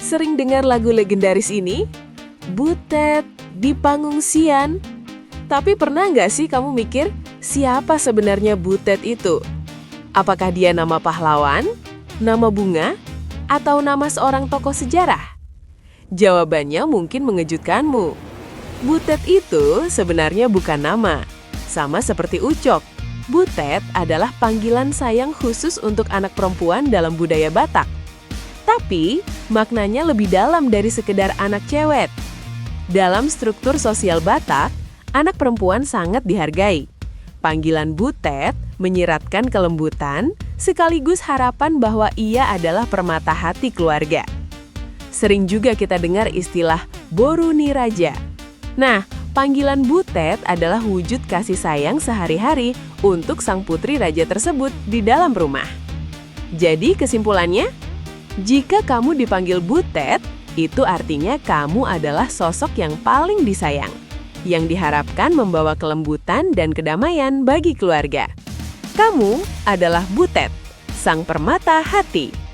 Sering dengar lagu legendaris ini? Butet di pangungsian. Tapi pernah nggak sih kamu mikir, siapa sebenarnya Butet itu? Apakah dia nama pahlawan, nama bunga, atau nama seorang tokoh sejarah? Jawabannya mungkin mengejutkanmu. Butet itu sebenarnya bukan nama. Sama seperti Ucok, Butet adalah panggilan sayang khusus untuk anak perempuan dalam budaya Batak. Tapi, maknanya lebih dalam dari sekedar anak cewek. Dalam struktur sosial Batak, anak perempuan sangat dihargai. Panggilan Butet menyiratkan kelembutan, sekaligus harapan bahwa ia adalah permata hati keluarga. Sering juga kita dengar istilah Boruni Raja. Nah, panggilan Butet adalah wujud kasih sayang sehari-hari untuk sang putri raja tersebut di dalam rumah. Jadi kesimpulannya, jika kamu dipanggil Butet, itu artinya kamu adalah sosok yang paling disayang, yang diharapkan membawa kelembutan dan kedamaian bagi keluarga. Kamu adalah Butet, sang permata hati.